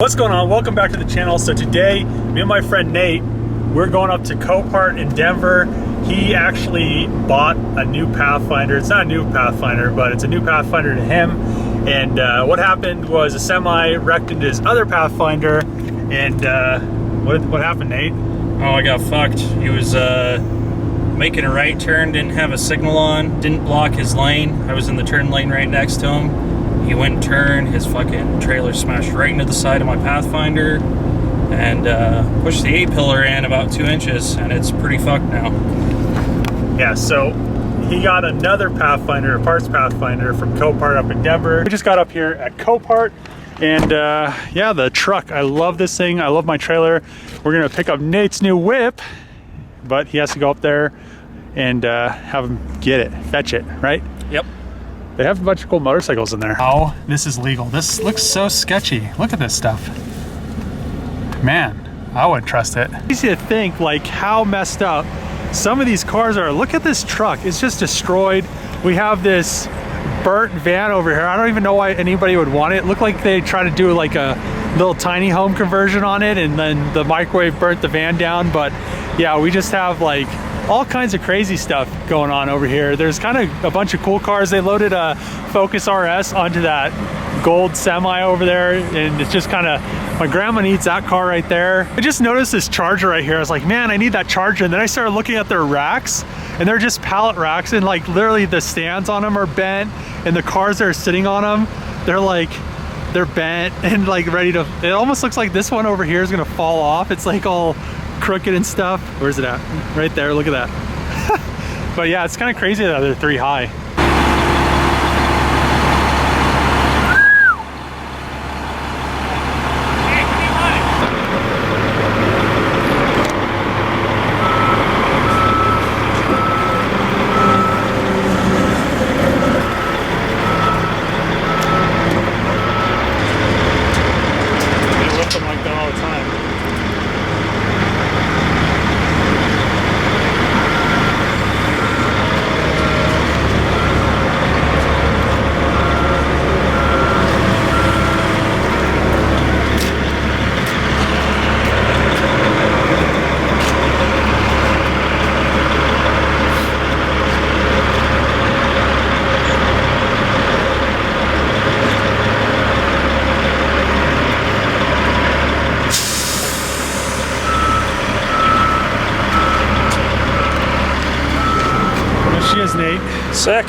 What's going on? Welcome back to the channel. So today, me and my friend Nate, we're going up to COPART in Denver. He actually bought a new Pathfinder. It's not a new Pathfinder, but it's a new Pathfinder to him. And what happened was a semi wrecked into his other Pathfinder. And what happened, Nate? Oh, I got fucked. He was making a right turn, didn't have a signal on, didn't block his lane. I was in the turn lane right next to him. He went and turned, his fucking trailer smashed right into the side of my Pathfinder and pushed the A-pillar in about 2 inches, and it's pretty fucked now. Yeah, so he got another Pathfinder, a parts Pathfinder from COPART up in Denver. We just got up here at COPART, and yeah, the truck, I love this thing. I love my trailer. We're gonna pick up Nate's new whip, but he has to go up there and have him get it, fetch it, right? Yep. They have a bunch of cool motorcycles in there. Oh, this is legal. This looks so sketchy. Look at this stuff. Man, I wouldn't trust it. Easy to think like how messed up some of these cars are. Look at this truck, it's just destroyed. We have this burnt van over here. I don't even know why anybody would want it. It looked like they tried to do like a little tiny home conversion on it, and then the microwave burnt the van down. But yeah, we just have like all kinds of crazy stuff going on over here. There's kind of a bunch of cool cars. They loaded a Focus RS onto that gold semi over there, and it's just kind of, my grandma needs that car right there. I just noticed this Charger right here. I was like, man, I need that Charger. And then I started looking at their racks, and they're just pallet racks, and like literally the stands on them are bent, and the cars that are sitting on them, they're bent and like ready to, it almost looks like this one over here is gonna fall off. It's like all crooked and stuff. Where's it at? Right there, look at that. But yeah, it's kind of crazy that they're 3 high. Nate. Sick.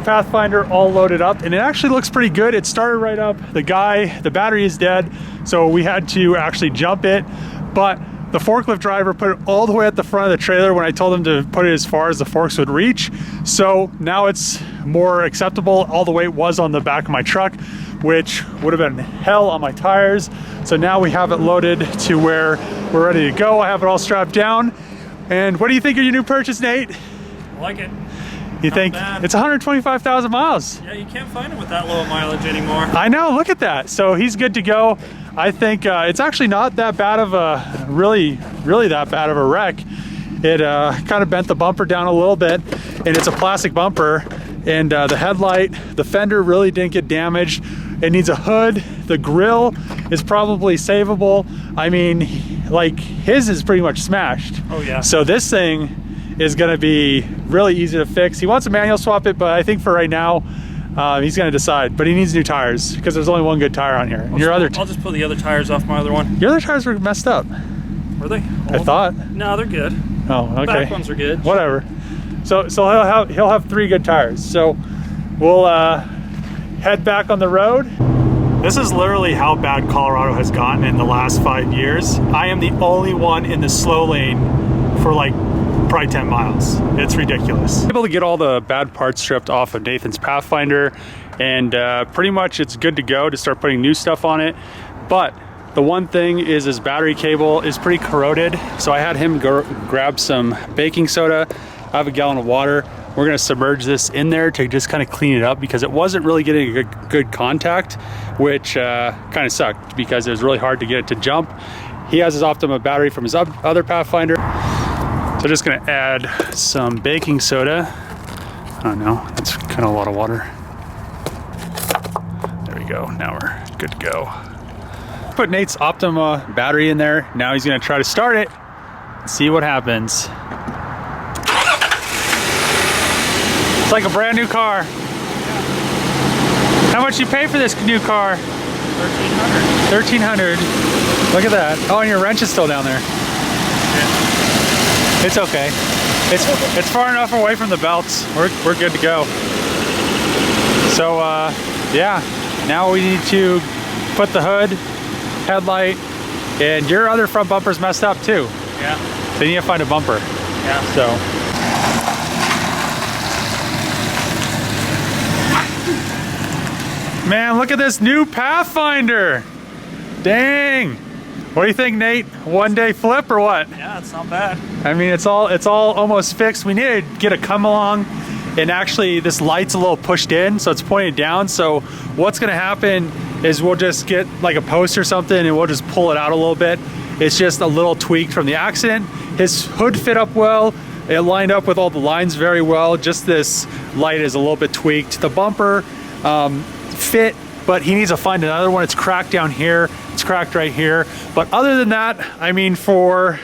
the Pathfinder all loaded up, and it actually looks pretty good. It started right up. The battery is dead, so we had to actually jump it, but the forklift driver put it all the way at the front of the trailer when I told him to put it as far as the forks would reach. So now it's more acceptable. All the weight was on the back of my truck, which would have been hell on my tires. So now we have it loaded to where we're ready to go. I have it all strapped down. And what do you think of your new purchase, Nate? I like it. You Not think bad. It's 125,000 miles? Yeah, you can't find it with that low mileage anymore. I know, look at that. So he's good to go. I think it's actually not that bad of a, really that bad of a wreck. It kind of bent the bumper down a little bit, and it's a plastic bumper, and the headlight, the fender really didn't get damaged. It needs a hood. The grill is probably savable. I mean, like, his is pretty much smashed. Oh yeah. So this thing is gonna be really easy to fix. He wants to manual swap it, but I think for right now, he's gonna decide. But he needs new tires because there's only one good tire on here. I'll just pull the other tires off my other one. Your other tires were messed up. Were they? I thought. No, they're good. Oh, okay. Back ones are good. Whatever. So he'll have 3 good tires. So we'll head back on the road. This is literally how bad Colorado has gotten in the last 5 years. I am the only one in the slow lane for like probably 10 miles. It's ridiculous. Able to get all the bad parts stripped off of Nathan's Pathfinder, and pretty much it's good to go to start putting new stuff on it. But the one thing is his battery cable is pretty corroded, so I had him grab some baking soda. I have a gallon of water. We're gonna submerge this in there to just kind of clean it up because it wasn't really getting a good contact, which kind of sucked because it was really hard to get it to jump. He has his Optima battery from his other Pathfinder. So just gonna add some baking soda. I don't know, that's kind of a lot of water. There we go, now we're good to go. Put Nate's Optima battery in there. Now he's gonna try to start it, see what happens. It's like a brand new car. How much you pay for this new car? $1,300. Look at that. Oh, and your wrench is still down there. Yeah. It's okay. It's far enough away from the belts. We're good to go. So yeah, now we need to put the hood, headlight, and your other front bumper's messed up too. Yeah. So you need to find a bumper. Yeah. So. Man, look at this new Pathfinder. Dang. What do you think, Nate? One day flip or what? Yeah, it's not bad. I mean, it's all almost fixed. We need to get a come along, and actually this light's a little pushed in, so it's pointed down. So what's gonna happen is we'll just get like a post or something and we'll just pull it out a little bit. It's just a little tweak from the accident. His hood fit up well. It lined up with all the lines very well. Just this light is a little bit tweaked. The bumper, fit, but he needs to find another one. It's cracked down here, it's cracked right here. But other than that, I mean, for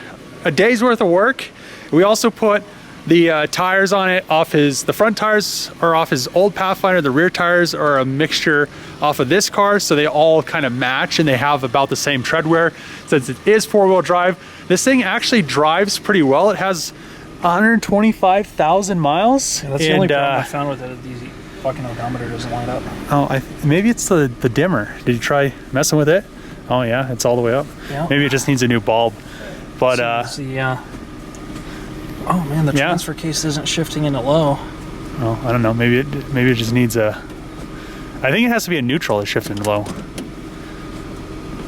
a day's worth of work, we also put the tires on it the front tires are off his old Pathfinder, the rear tires are a mixture off of this car, so they all kind of match and they have about the same tread wear. Since it is 4-wheel drive, this thing actually drives pretty well. It has 125,000 miles. Yeah, that's the only problem I found with it. These fucking odometer doesn't line up. Oh, maybe it's the dimmer. Did you try messing with it? Oh yeah, it's all the way up. Yeah. Maybe it just needs a new bulb. But oh man, the transfer case isn't shifting into low. Oh, I don't know. Maybe it just needs a. I think it has to be a neutral to shift into low.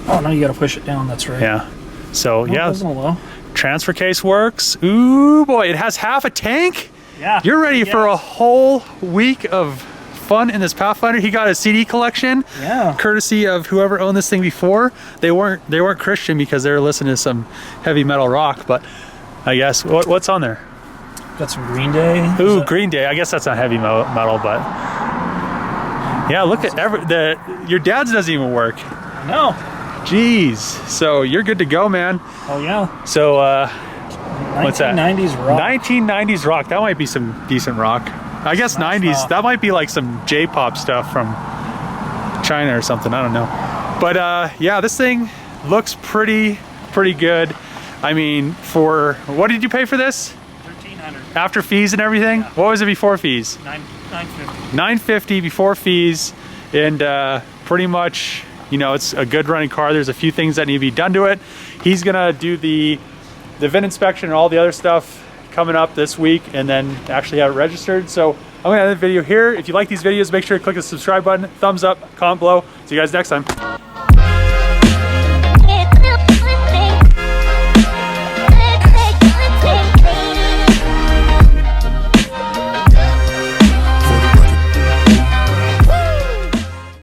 Oh no, you got to push it down. That's right. Yeah. So no, yeah. It isn't a low. Transfer case works. Ooh boy, it has half a tank. Yeah. You're ready for a whole week of fun in this Pathfinder. He got a CD collection. Yeah. Courtesy of whoever owned this thing before. They weren't Christian because they were listening to some heavy metal rock, but I guess what's on there? Got some Green Day. Ooh, Green Day. I guess that's not heavy metal, but yeah, look at your dad's doesn't even work. No. Jeez. So you're good to go, man. Oh yeah. So what's that? 1990s rock. 1990s rock. That might be some decent rock. I guess 90s. That might be like some J-pop stuff from China or something. I don't know. But yeah, this thing looks pretty good. I mean, for what did you pay for this? $1,300 after fees and everything. Yeah. What was it before fees? $950 before fees, and pretty much, you know, it's a good running car. There's a few things that need to be done to it. He's gonna do the VIN inspection and all the other stuff coming up this week, and then actually have it registered. So I'm gonna end the video here. If you like these videos, make sure to click the subscribe button, thumbs up, comment below. See you guys next time.